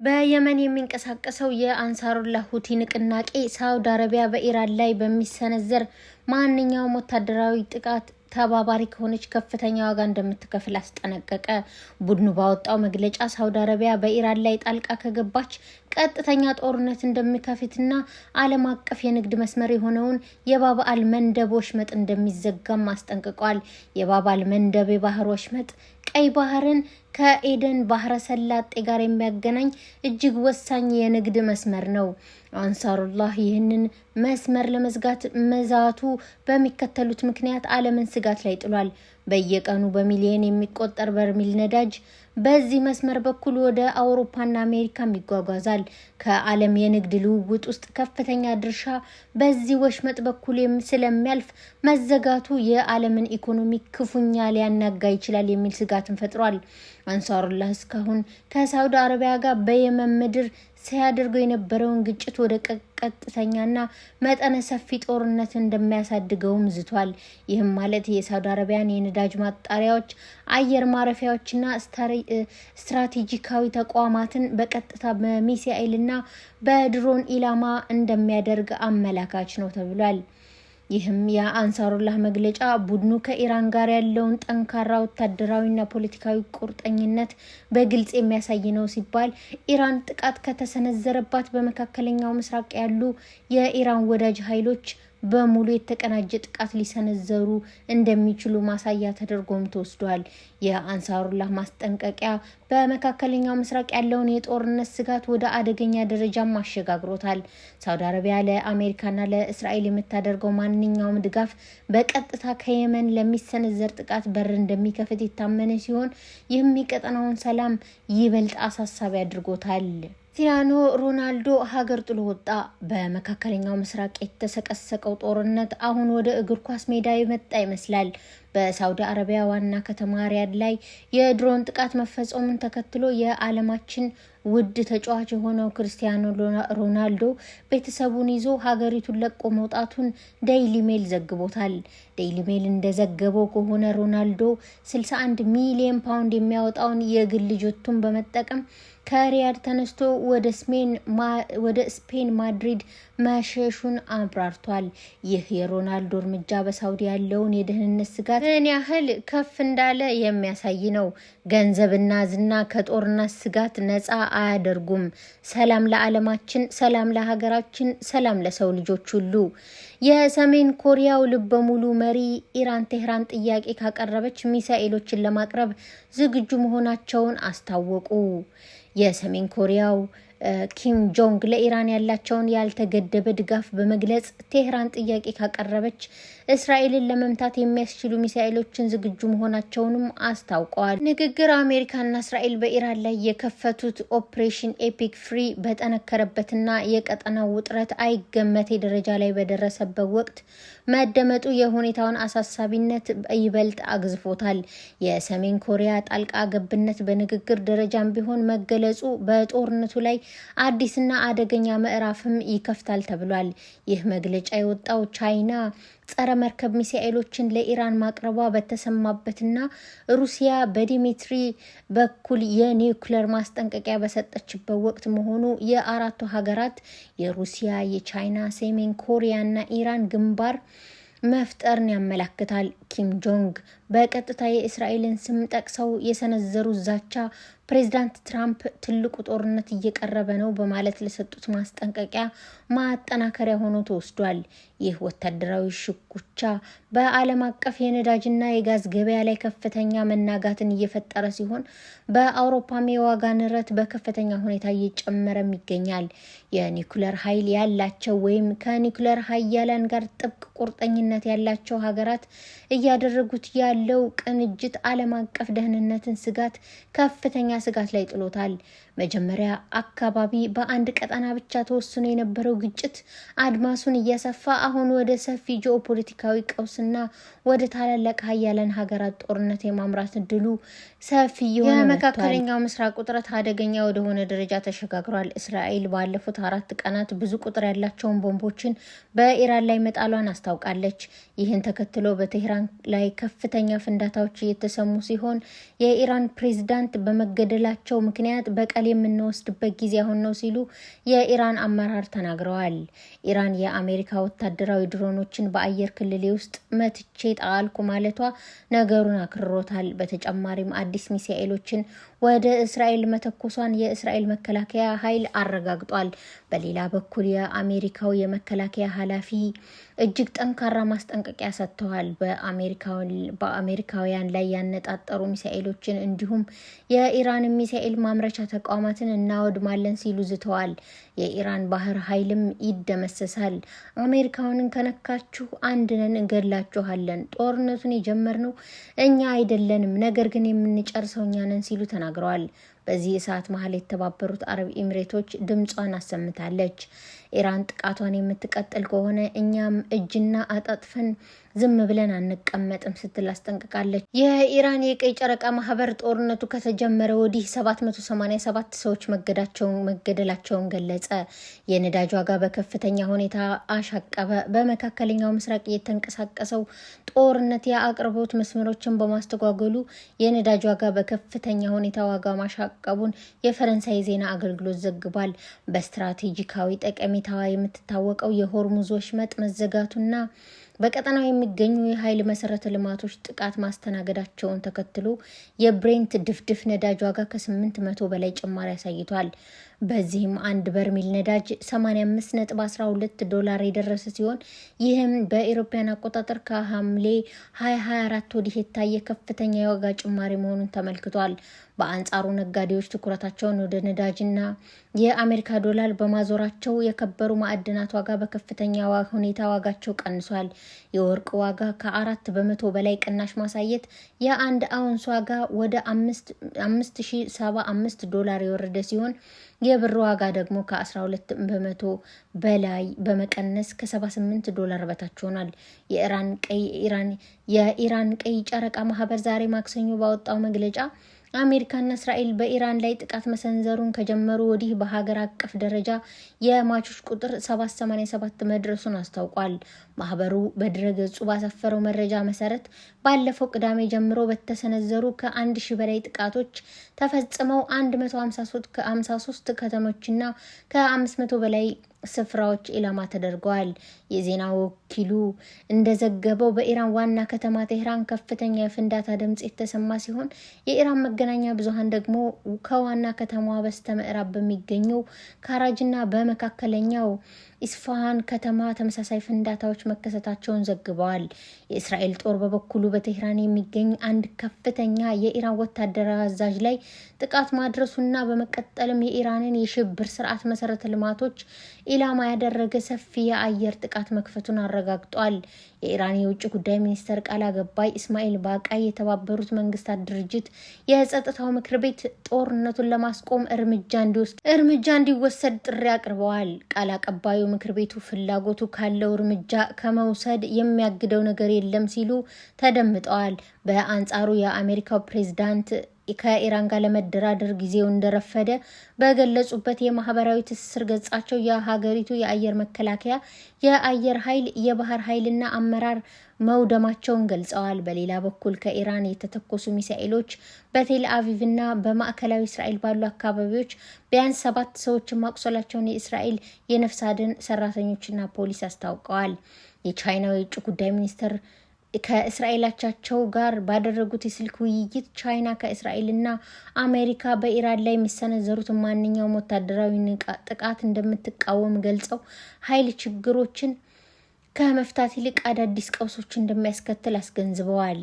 በየመን የሚንቀሳቀሰው የአንሳሩላህ ሁቲ ንቅናቄ ሳውዲ አረቢያ በኢራን ላይ በሚሰነዘር ማንኛውም ወታደራዊ ጥቃት ተባባሪ ከሆነች ከፍተኛ ዋጋ እንደምትከፍል አስጠነቀቀ። ቡድኑ ባወጣው መግለጫ ሳውዲ አረቢያ በኢራን ላይ ጣልቃ ከገባች ቀጥተኛ ጦርነት እንደሚከፍትና ዓለም አቀፍ የንግድ መስመር የሆነውን የባብ አል መንደብ ወሽመጥ እንደሚዘጋም አስጠንቅቋል። የባብ አል መንደብ የባህር ወሽመጥ ቀይ ባህርን ከኤደን ባህረ ሰላጤ ጋር የሚያገናኝ እጅግ ወሳኝ የንግድ መስመር ነው። አንሳሩላህ ይህንን መስመር ለመዝጋት መዛቱ በሚከተሉት ምክንያት ዓለምን ስጋት ላይ ጥሏል። በየቀኑ በሚሊዮን የሚቆጠር በርሜል ነዳጅ በዚህ መስመር በኩል ወደ አውሮፓና አሜሪካ ይጓጓዛል። ከዓለም የንግድ ልውውጥ ውስጥ ከፍተኛ ድርሻ በዚህ ወሽመጥ በኩል ስለሚያልፍ መዘጋቱ የዓለምን ኢኮኖሚ ክፉኛ ሊያናጋ ይችላል የሚል ስጋትን ፈጥሯል። አንሳሩላህ እስካሁን ከሳውዲ አረቢያ ጋር በየመን ምድር ሲያደርገው የነበረውን ግጭት ወደ ቀጥተኛና መጠነ ሰፊ ጦርነት እንደሚያሳድገውም ዝቷል። ይህም ማለት የሳውዲ አረቢያን የነዳጅ ማጣሪያዎች፣ አየር ማረፊያዎችና ስትራቴጂካዊ ተቋማትን በቀጥታ በሚሳኤልና በድሮን ኢላማ እንደሚያደርግ አመላካች ነው ተብሏል። ይህም የአንሳሩላህ መግለጫ ቡድኑ ከኢራን ጋር ያለውን ጠንካራ ወታደራዊና ፖለቲካዊ ቁርጠኝነት በግልጽ የሚያሳይ ነው ሲባል ኢራን ጥቃት ከተሰነዘረባት በመካከለኛው ምስራቅ ያሉ የኢራን ወዳጅ ኃይሎች በሙሉ የተቀናጀ ጥቃት ሊሰነዘሩ እንደሚችሉ ማሳያ ተደርጎም ተወስዷል። የአንሳሩላህ ማስጠንቀቂያ በመካከለኛው ምስራቅ ያለውን የጦርነት ስጋት ወደ አደገኛ ደረጃም አሸጋግሮታል። ሳውዲ አረቢያ ለአሜሪካና ለእስራኤል የምታደርገው ማንኛውም ድጋፍ በቀጥታ ከየመን ለሚሰነዘር ጥቃት በር እንደሚከፍት የታመነ ሲሆን ይህም የቀጠናውን ሰላም ይበልጥ አሳሳቢ አድርጎታል። ክርስቲያኖ ሮናልዶ ሀገር ጥሎ ወጣ። በመካከለኛው ምስራቅ የተሰቀሰቀው ጦርነት አሁን ወደ እግር ኳስ ሜዳ የመጣ ይመስላል። በሳውዲ አረቢያ ዋና ከተማ ሪያድ ላይ የድሮን ጥቃት መፈጸሙን ተከትሎ የዓለማችን ውድ ተጫዋች የሆነው ክርስቲያኖ ሮናልዶ ቤተሰቡን ይዞ ሀገሪቱን ለቆ መውጣቱን ዴይሊ ሜል ዘግቦታል። ዴይሊ ሜል እንደዘገበው ከሆነ ሮናልዶ 61 ሚሊዮን ፓውንድ የሚያወጣውን የግል ጀቱን በመጠቀም ከሪያድ ተነስቶ ወደ ስፔን ማድሪድ መሸሹን አብራርቷል። ይህ የሮናልዶ እርምጃ በሳውዲ ያለውን የደህንነት ስጋት ምን ያህል ከፍ እንዳለ የሚያሳይ ነው። ገንዘብና ዝና ከጦርነት ስጋት ነፃ አያደርጉም። ሰላም ለዓለማችን፣ ሰላም ለሀገራችን፣ ሰላም ለሰው ልጆች ሁሉ። የሰሜን ኮሪያው ልበ ሙሉ መሪ ኢራን ቴህራን ጥያቄ ካቀረበች ሚሳኤሎችን ለማቅረብ ዝግጁ መሆናቸውን አስታወቁ። የሰሜን ኮሪያው ኪም ጆንግ ለኢራን ያላቸውን ያልተገደበ ድጋፍ በመግለጽ ቴህራን ጥያቄ ካቀረበች እስራኤልን ለመምታት የሚያስችሉ ሚሳኤሎችን ዝግጁ መሆናቸውንም አስታውቀዋል። ንግግር አሜሪካና እስራኤል በኢራን ላይ የከፈቱት ኦፕሬሽን ኤፒክ ፍሪ በጠነከረበትና የቀጠናው ውጥረት አይገመቴ ደረጃ ላይ በደረሰበት ወቅት መደመጡ የሁኔታውን አሳሳቢነት ይበልጥ አግዝፎታል። የሰሜን ኮሪያ ጣልቃ ገብነት በንግግር ደረጃም ቢሆን መገለጹ በጦርነቱ ላይ አዲስና አደገኛ ምዕራፍም ይከፍታል ተብሏል። ይህ መግለጫ የወጣው ቻይና ጸረ መርከብ ሚሳኤሎችን ለኢራን ማቅረቧ በተሰማበትና ሩሲያ በዲሚትሪ በኩል የኒውክሌር ማስጠንቀቂያ በሰጠችበት ወቅት መሆኑ የአራቱ ሀገራት የሩሲያ፣ የቻይና፣ ሰሜን ኮሪያና ኢራን ግንባር መፍጠርን ያመለክታል። ኪም ጆንግ በቀጥታ የእስራኤልን ስም ጠቅሰው የሰነዘሩት ዛቻ ፕሬዚዳንት ትራምፕ ትልቁ ጦርነት እየቀረበ ነው በማለት ለሰጡት ማስጠንቀቂያ ማጠናከሪያ ሆኖ ተወስዷል። ይህ ወታደራዊ ሽኩቻ በዓለም አቀፍ የነዳጅና የጋዝ ገበያ ላይ ከፍተኛ መናጋትን እየፈጠረ ሲሆን በአውሮፓም የዋጋ ንረት በከፍተኛ ሁኔታ እየጨመረም ይገኛል። የኒውክሌር ኃይል ያላቸው ወይም ከኒውክሌር ኃያላን ጋር ጥብቅ ቁርጠኝነት ያላቸው ሀገራት እያደረጉት ያለው ቅንጅት ዓለም አቀፍ ደህንነትን ከፍተኛ ስጋት ላይ ጥሎታል። መጀመሪያ አካባቢ በአንድ ቀጠና ብቻ ተወስኖ የነበረው ግጭት አድማሱን እያሰፋ አሁን ወደ ሰፊ ጂኦፖለቲካዊ ቀውስና ወደ ታላላቅ ሀያላን ሀገራት ጦርነት የማምራት እድሉ ሰፊ የሆነ የመካከለኛው ምስራቅ ውጥረት አደገኛ ወደሆነ ደረጃ ተሸጋግሯል። እስራኤል ባለፉት 4 ቀናት ብዙ ቁጥር ያላቸውን ቦምቦችን በኢራን ላይ መጣሏን አስታውቃለች። ይህን ተከትሎ በቴህራን ላይ ከፍተኛ ፍንዳታዎች እየተሰሙ ሲሆን የኢራን ፕሬዝዳንት በመገደላቸው ምክንያት በቀል የምንወስድበት ጊዜ አሁን ነው ሲሉ የኢራን አመራር ተናግረዋል። ኢራን የአሜሪካ ወታደራዊ ድሮኖችን በአየር ክልሌ ውስጥ መትቼ ጣልኩ ማለቷ ነገሩን አክርሮታል። በተጨማሪም አዲስ ሚሳኤሎችን ወደ እስራኤል መተኮሷን የእስራኤል መከላከያ ኃይል አረጋግጧል። በሌላ በኩል የአሜሪካው የመከላከያ ኃላፊ እጅግ ጠንካራ ማስጠንቀቂያ ሰጥተዋል። በአሜሪካውያን ላይ ያነጣጠሩ ሚሳኤሎችን እንዲሁም የኢራን ሚሳኤል ማምረቻ ተቋማትን እናወድማለን ሲሉ ዝተዋል። የኢራን ባህር ኃይልም ይደመሰሳል። አሜሪካውያንን ከነካችሁ አንድነን እንገድላችኋለን። ጦርነቱን የጀመርነው እኛ አይደለንም፣ ነገር ግን የምንጨርሰው እኛ ነን ሲሉ ተናግረዋል። በዚህ ሰዓት መሀል የተባበሩት አረብ ኤሚሬቶች ድምጿን አሰምታለች። ኢራን ጥቃቷን የምትቀጥል ከሆነ እኛም እጅና አጣጥፈን ዝም ብለን አንቀመጥም ስትል አስጠንቅቃለች። የኢራን የቀይ ጨረቃ ማህበር ጦርነቱ ከተጀመረ ወዲህ 787 ሰዎች መገደላቸውን ገለጸ። የነዳጅ ዋጋ በከፍተኛ ሁኔታ አሻቀበ። በመካከለኛው ምስራቅ የተንቀሳቀሰው ጦርነት የአቅርቦት መስመሮችን በማስተጓጎሉ የነዳጅ ዋጋ በከፍተኛ ሁኔታ ዋጋ ማሻቀቡን የፈረንሳይ ዜና አገልግሎት ዘግቧል። በስትራቴጂካዊ ጠቀሜታዋ የምትታወቀው የሆርሙዝ ወሽመጥ መዘጋቱና በቀጠናው የሚገኙ የኃይል መሰረተ ልማቶች ጥቃት ማስተናገዳቸውን ተከትሎ የብሬንት ድፍድፍ ነዳጅ ዋጋ ከ800 በላይ ጭማሪ አሳይቷል። በዚህም አንድ በርሜል ነዳጅ $85.12 የደረሰ ሲሆን ይህም በኢሮፓያን አቆጣጠር ከሐምሌ 2024 ወዲህ የታየ ከፍተኛ የዋጋ ጭማሪ መሆኑን ተመልክቷል። በአንጻሩ ነጋዴዎች ትኩረታቸውን ወደ ነዳጅና የአሜሪካ ዶላር በማዞራቸው የከበሩ ማዕድናት ዋጋ በከፍተኛ ሁኔታ ዋጋቸው ቀንሷል። የወርቅ ዋጋ ከ4% በላይ ቅናሽ ማሳየት የአንድ አውንስ ዋጋ ወደ $5075 የወረደ ሲሆን የብር ዋጋ ደግሞ ከ12% በላይ በመቀነስ ከ$78 በታች ሆኗል። የኢራን ቀይ ጨረቃ ማህበር ዛሬ ማክሰኞ ባወጣው መግለጫ አሜሪካና እስራኤል በኢራን ላይ ጥቃት መሰንዘሩን ከጀመሩ ወዲህ በሀገር አቀፍ ደረጃ የሟቾች ቁጥር 787 መድረሱን አስታውቋል። ማህበሩ በድረገጹ ባሰፈረው መረጃ መሰረት ባለፈው ቅዳሜ ጀምሮ በተሰነዘሩ ከ1000 በላይ ጥቃቶች ተፈጽመው 153 ከተሞችና ከ500 በላይ ስፍራዎች ኢላማ ተደርገዋል። የዜና ወኪሉ እንደዘገበው በኢራን ዋና ከተማ ቴህራን ከፍተኛ የፍንዳታ ድምጽ የተሰማ ሲሆን የኢራን መገናኛ ብዙሃን ደግሞ ከዋና ከተማዋ በስተምዕራብ በሚገኘው ካራጅና በመካከለኛው ኢስፋሃን ከተማ ተመሳሳይ ፍንዳታዎች መከሰታቸውን ዘግበዋል። የእስራኤል ጦር በበኩሉ በቴህራን የሚገኝ አንድ ከፍተኛ የኢራን ወታደራዊ አዛዥ ላይ ጥቃት ማድረሱና በመቀጠልም የኢራንን የሽብር ስርዓት መሰረተ ልማቶች ኢላማ ያደረገ ሰፊ የአየር ጥቃት መክፈቱን አረጋግጧል። የኢራን የውጭ ጉዳይ ሚኒስተር ቃል አቀባይ እስማኤል ባቃይ የተባበሩት መንግስታት ድርጅት የጸጥታው ምክር ቤት ጦርነቱን ለማስቆም እርምጃ እንዲወሰድ ጥሪ አቅርበዋል። ቃል አቀባዩ ምክር ቤቱ ፍላጎቱ ካለው እርምጃ ከመውሰድ የሚያግደው ነገር የለም ሲሉ ተደምጠዋል። በአንጻሩ የአሜሪካው ፕሬዝዳንት ከኢራን ጋር ለመደራደር ጊዜው እንደረፈደ በገለጹበት የማህበራዊ ትስስር ገጻቸው የሀገሪቱ የአየር መከላከያ፣ የአየር ኃይል፣ የባህር ኃይልና አመራር መውደማቸውን ገልጸዋል። በሌላ በኩል ከኢራን የተተኮሱ ሚሳኤሎች በቴል አቪቭና በማዕከላዊ እስራኤል ባሉ አካባቢዎች ቢያንስ 7 ሰዎችን ማቁሰላቸውን የእስራኤል የነፍስ አድን ሰራተኞችና ፖሊስ አስታውቀዋል። የቻይናው የውጭ ጉዳይ ሚኒስትር ከእስራኤላቻቸው ጋር ባደረጉት የስልክ ውይይት ቻይና ከእስራኤልና አሜሪካ በኢራን ላይ የሚሰነዘሩት ማንኛውም ወታደራዊ ጥቃት እንደምትቃወም ገልጸው ኃይል ችግሮችን ከመፍታት ይልቅ አዳዲስ ቀውሶች እንደሚያስከትል አስገንዝበዋል።